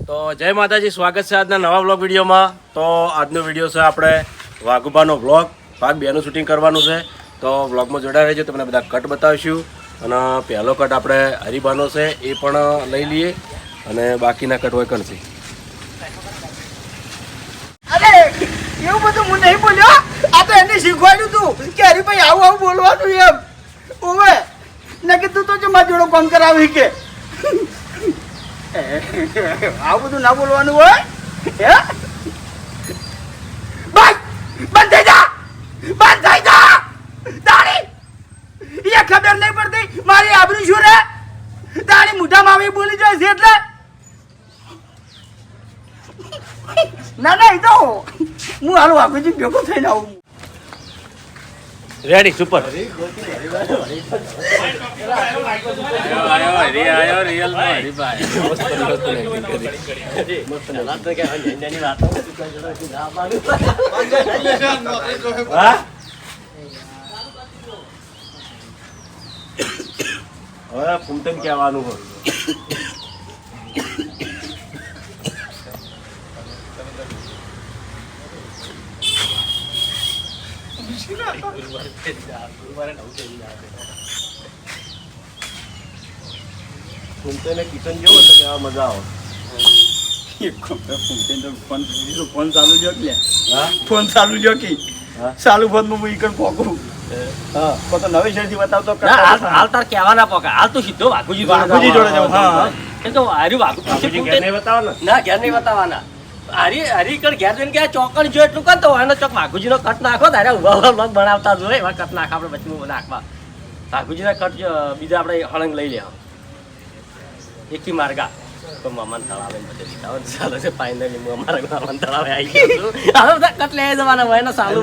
તો જય માતાજી, સ્વાગત છે આજના નવા વ્લોગ વિડીયોમાં. તો આજનો વિડીયો છે આપણે વાઘુબાનો વ્લોગ ભાગ 2 નું શૂટિંગ કરવાનું છે. તો વ્લોગમાં જોડાઈ રહેજો, તમને બધા કટ બતાવીશું. અને પહેલો કટ આપણે હરિબાનો છે એ પણ લઈ લઈએ અને બાકીના કટ હોય કણશે. અરે એવું બધું હું નહીં બોલ્યો, આ તો એને શીખવાડ્યું તું કે હરીભાઈ આવું આવું બોલવાનું એમ. ઓવે ને કીધું તો જો મારી જોડે કામ કરાવી કે આવું બધું ના બોલવાનું હોય. હે બંધ થઈ જા, બંધ થઈ જા. તારી એ ખબર નહીં પડતી મારી આબરૂ શું રે. તારી મોઢામાં આવી બોલી જાય છે એટલે ના ના એ તો હું હાલ વાઘુજી ભેગો થઈને આવું. Ready super. હવે ફૂમતન કહેવાનું હોય. ફૂમતને કિચન જેવો તો કેવા મજા આવે. ફોન ચાલુ જો કે હા ફોન ચાલુ જો કે હા ચાલુ ફોન માં હું ઈકણ પોકું. હા તો નવી શેરથી બતાવતો હાલ તાર કહેવાના પોકા, હાલ તું સીધો વાઘુજી જોડે જાઉં. હા એ તો હારી બાપુજી ઘેર નહીં બતાવો ને. ના ઘેર નહીં બતાવવાના. હરી કણ ઘેર જઈને ક્યાં ચોકણ જો એટલું કર તો એનો ચોક વાઘુજી નો કટ નાખો તારે ઉભા લોક બનાવતા જોઈએ એવા કટ નાખ આપણે વચમાં નાખવા. વાઘુજી ના કટ બીજા આપણે હળંગ લઈ લે એકી માર્ગા તો મામાન તળાવે બધે લીધા ચાલે છે. ફાઇનલી હું અમારા મામાન તળાવે આવી ગયો છું. હવે બધા કટ લઈ જવાના હોય ને સાલું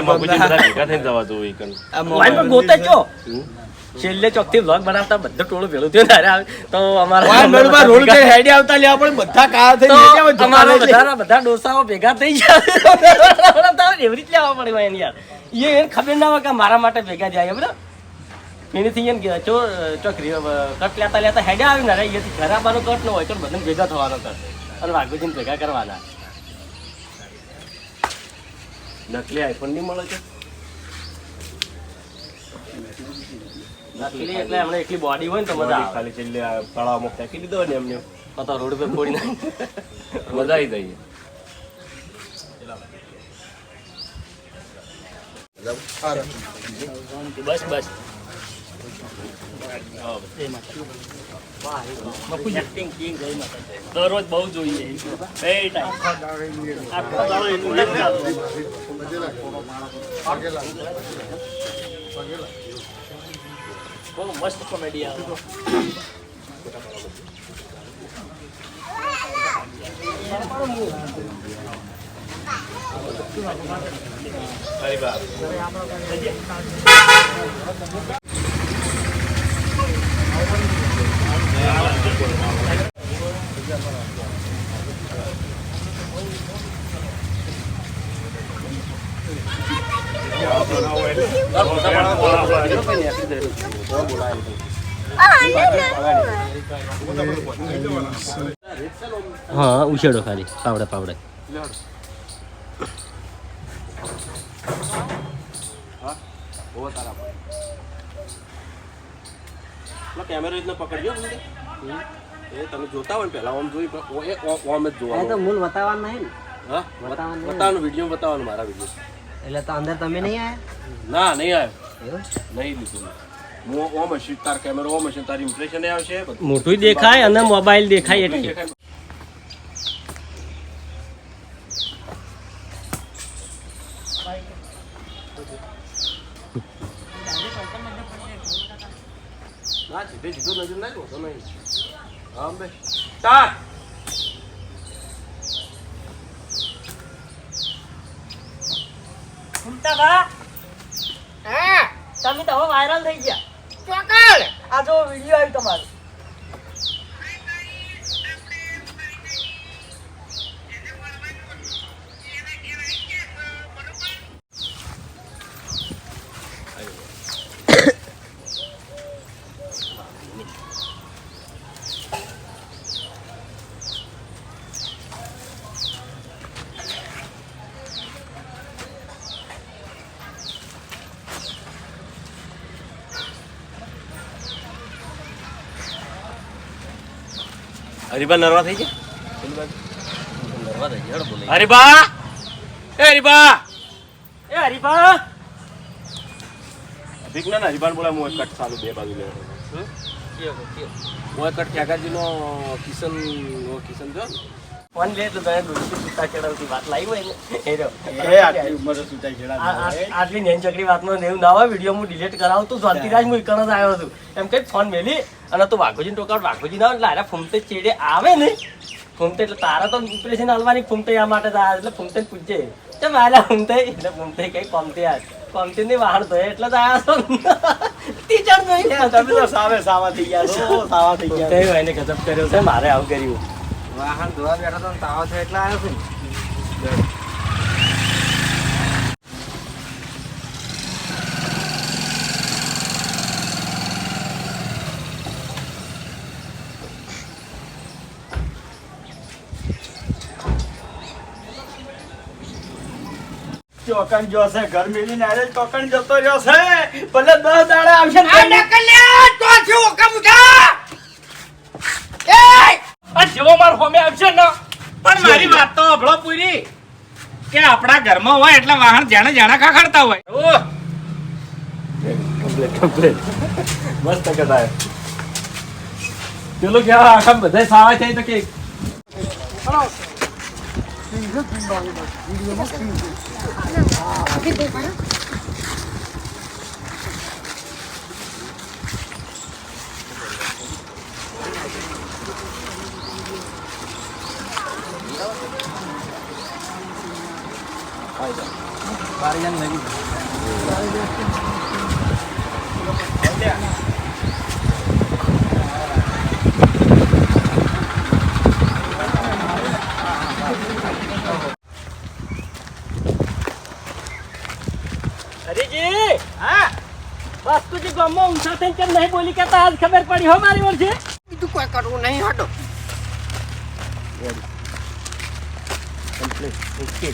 બાપુજી બધા ભેગા થઈને જવા જોઈએ કણ. પણ ગોતે છો છેલ્લે ચોકથી વ્લોગ બનાવતા બધું ટોળું ભેળું થયું ને તો અમારા રોડ કે હેડી આવતા લે આપણે બધા કાળા થઈ બધા ડોસાઓ ભેગા થઈ ગયા એવી રીતે લેવા પડે એને યાર. એને ખબર ના હોય કે મારા માટે ભેગા જાય બરાબર. એનેથી એને ચોકરી કટ લેતા લેતા હેડ્યા આવી ને અહીંયાથી ખરાબાનો કટ ન હોય તો બધાને ભેગા થવાનો કટ અને વાઘુજીને ભેગા કરવાના. નકલી આઈફોન નહીં મળે છે. નકલી એટલે હમણાં એટલી બોડી હોય ને તો મજા આવે. ખાલી છેલ્લે તળાવમાં ફેંકી દીધો ને એમને તો રોડ પર ફોડી નાખી મજા આવી જાય. બસ બસ દરરોજ બહુ જોઈએ બહુ મસ્ત કોમેડી આવે. હા ઉછેડો ખાલી પાવડે પાવડે. કેમેરો રીતનો પકડજો એ તમે જોતા હોય ને પેલા ઓમ જોઈ ઓમ જ જોવાનું. મૂળ બતાવવાનું નહીં ને. હા બતાવવાનું વિડીયો બતાવવાનું મારા વિડીયો. એટલે તો અંદર તમે નહીં આવ્યા ના નહીં આવ્યો નહીં લીધું. હું ઓમ હશે તાર કેમેરો ઓમ હશે તારી ઇમ્પ્રેશન આવશે. મોટું દેખાય અને મોબાઈલ દેખાય એટલે ના સીધે સીધો નજર ના જોતો નહીં. હા બે સ્ટાર્ટ. તમે તો હવે વાયરલ થઈ ગયા. ચોકલ આ જો વિડીયો આવ્યો તમારો. હરીબા નરવા થઈ ગયા નરવા થઈ ગયા બોલે હરીબા હરીબા એ હરીફા વિજ્ઞાન હરીબાન બોલા હું કટ ચાલુ બે બાજુ લે હું કટ ઠેકાજીનો કિશન જો ફોન લે તો તને દોસ્તી સુતા ચડાવતી વાત લાવી હોય ને એ રહ્યો. આટલી ઉંમરે સુતાઈ ગયેલા આટલી નેન ચકડી વાતમાં નેવું ના હોય વિડીયો હું ડિલીટ કરાવું તો શાંતિરાજ હું એકણ જ આવ્યો છું એમ કઈ ફોન મેલી અને તું વાઘોજીને ટોકાવ વાઘોજી ના એટલે આરા ફૂમતે ચેડે આવે ને ફૂમતે એટલે તારા તો ઇમ્પ્રેશન હાલવાની ફૂમતે આ માટે જ આવે એટલે ફૂમતે પૂછે ચમ આલા ફૂમતે એટલે ફૂમતે કઈ કોમતી આ કોમતી ની વાહણ ધોય એટલે જ આવ્યા છો ટીચર નહીં તમે તો સાવા થઈ ગયા છો સાવા થઈ ગયા ફૂમતે એને ગજબ કર્યો છે મારે આવું કર્યું વાહન ધોવા બેઠા તો તાવ થયો એટલે આવ્યો છું ચોકન જો છે ઘર મેલી નારે ચોકન જતો રહ્યો છે ભલે 10 દાડા આવશે ને આ જેવો માર હોમે આવશે ને પણ મારી વાત તો અભળો પૂરી કે આપણા ઘરમાં હોય એટલે વાહન જાણે જાણે ખખડતા હોય કમ્પ્લીટ મસ્ત કદાય પેલો ક્યાં આખા બધા સાવા થાય તો કે હરીજી હા વાસ્તુજી ગામમાં ઊંચા થઈને કેમ નહીં બોલી કે આજ ખબર પડી હો મારી ઓર છે બીજું કોઈ કરવું નહીં હટો ઓકે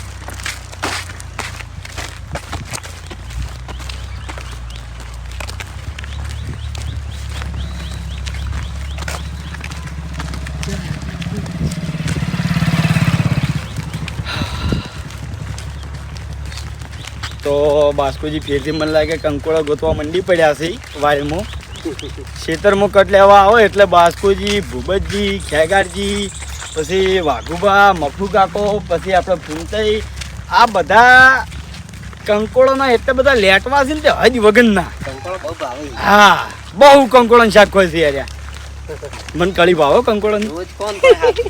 તો બાસ્કોજી ફેરથી મને લાગે કંકોળો ગોતવા મંડી પડ્યા છે વાયરમાં ખેતરમાં કટ લેવા આવો એટલે બાસ્કોજી ભૂપતજી ખેગારજી પછી વાઘુબા મફુ કાકો પછી આપણે ફૂમતાઈ આ બધા કંકોળોના એટલા બધા લેટવા છે ને તે હજ વગરના કંકોળો બહુ ભાવે હા બહુ કંકોળોનું શાક ખોય છે યાર મને કળી ભાવો કંકોળોની રોજ કોણ કોઈ હાથ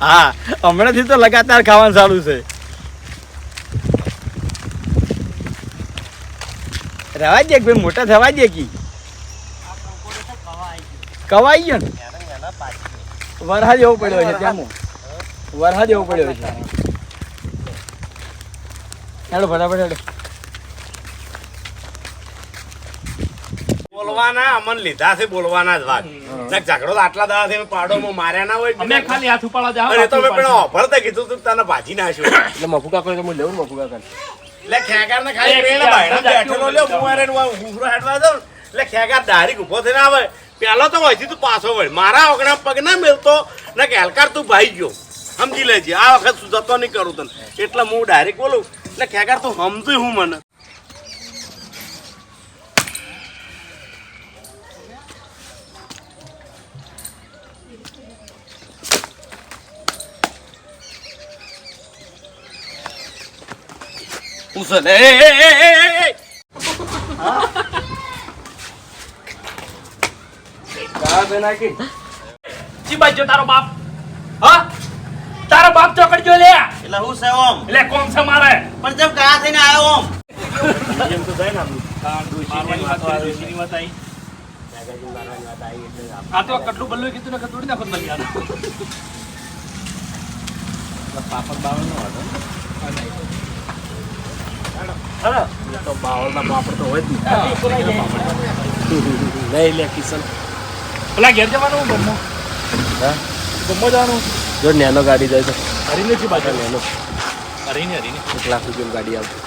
હા હમણાંથી તો લગાતાર ખાવાનું ચાલુ છે રવા દે ભાઈ મોટા થવા દે કી કવાઈ ગયો ને વરસાદ એવો પડ્યો છે ત્યાં વરસાદ એવો પડ્યો છે હેડો ફટાફટ હેડો બોલવાના અમન લીધા છે બોલવાના જ વાત ઝઘડો તો આટલા દાડા પાડોમાં માર્યા ના હોય અમે ખાલી હાથ ઉપાડવા જાવ અરે તો મેં પણ ઓફર કીધું તું તને ભાજી નાખ્યો એટલે મફુ કાકો તો હું લેવું ને મફુ કાકા એટલે ખેગાર ને ખાલી પેલા બાયણા બેઠેલો લ્યો કુંવારે હુફરો હેડવા દઉં એટલે ખેગાર ડાયરેક્ટ ઉભો થઈને આવે પેલો તો હોય તું પાછો વળ મારા ઓગણા પગ ના મેલતો ને કે હલકાર તું ભાઈ ગયો સમજી લેજે આ વખત સુધરતો નહીં કરું તને એટલે હું ડાયરેક્ટ બોલું એટલે ખેગાર તું સમજુ હું મને ઉસલ જી બાજુ તારો બાપ હા તારો બાપ ચોકડ જો લે એટલે હું છે ઓમ એટલે કોણ છે મારે પણ જેમ કયા થઈને આવ્યો ઓમ એમ તો થાય ને આ તો કેટલું બલ્લું કીધું ને કતોડી નાખો બલ્લી આ પાપડ બાવળ નો હતો તો બાવળના પાપડ તો હોય જ નહીં લે કિશન પેલા ઘેર જવાનું ગમો હા ગમો જવાનું જો નેનો ગાડી જાય તો હરીને છે બાજુ નેનો હરીને 1 લાખ રૂપિયાની ગાડી આવતી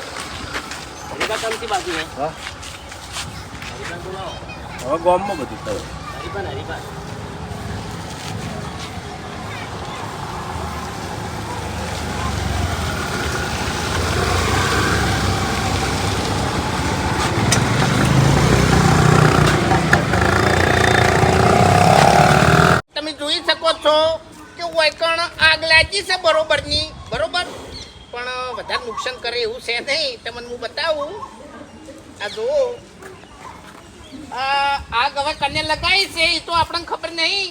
હરીકા કામથી બાજુ હે હા હવે ગામમાં બધું થયું હરીકા છો કે વૈકણ આગ લાગી છે બરોબરની બરોબર પણ વધારે નુકસાન કરે એવું છે નહીં તમને હું બતાવું આ જુઓ આગ હવે કને લગાવી છે એ તો આપણને ખબર નહીં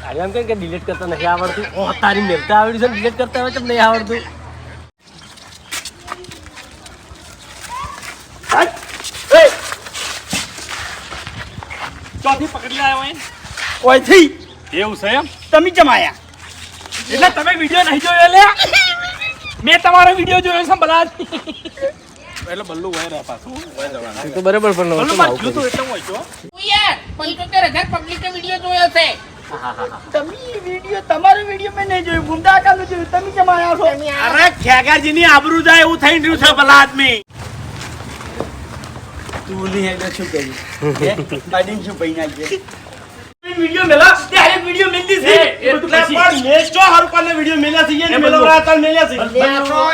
અરે એમ કે ડિલીટ કરતા નથી આવડતું ઓ તારી મેલતા આવડ્યું છે ડિલીટ કરતા આવે કેમ નહીં આવડતું ચોથી પકડી લાવ્યો હોય ઓયથી એવું છે એમ તમે જમાયા એટલે તમે વિડિયો નહીં જોયો લે મેં તમારો વિડિયો જોયો છે બધા એટલે બલ્લુ વહી રહ્યા પાછું વહી જવાનું તો બરાબર પણ બલ્લુ માં જોતો એટલે હું છો યાર 75,000 પબ્લિકે વિડીયો જોયો છે તમે વિડિયો તમારો વિડિયો મેં નહીં જોયું ગુંડા કાનું જોયું તમે જમાયા છો અરે ખેગારજીની આબરૂ જાય એવું થઈ રહ્યું છે ભલા આદમી તું નહીં હેડે શું કરી પાડીને શું પૈ નાખજે વિડિયો મેલા ડાયરેક્ટ વિડિયો મેલી છે એટલે પણ મેં જો હરપાને વિડિયો મેલ્યા છે એ મેલવરા હતા મેલ્યા છે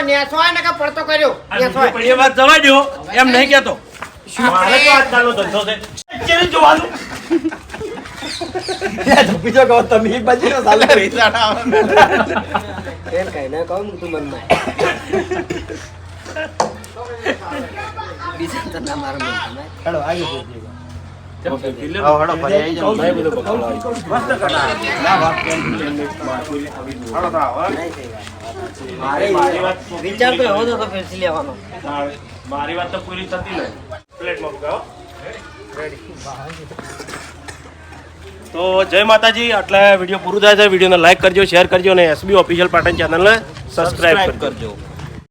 નેસો ને કે પડતો કર્યો નેસો એ વાત જવા દો એમ નહીં કહેતો મારે તો આજકાલનો ધંધો છે કેવી જોવાનું ધપી જો કહો તમે એક બાજુ ચાલુ પૈસા એમ કઈ ના કહું તું મનમાં બીજા તો ના મારો મનમાં હેડો આગે પહોંચી વિચાર તો એવો જ હતો ફેરથી લેવાનો મારી વાત તો પૂરી થતી નહીં પ્લેટમાં મુકાવો તો જય માતાજી એટલે વિડીયો પૂરું થાય છે વિડીયોને લાઈક કરજો શેર કરજો અને એસબી ઓફિશિયલ પાટણ ચેનલને સબસ્ક્રાઇબ કરજો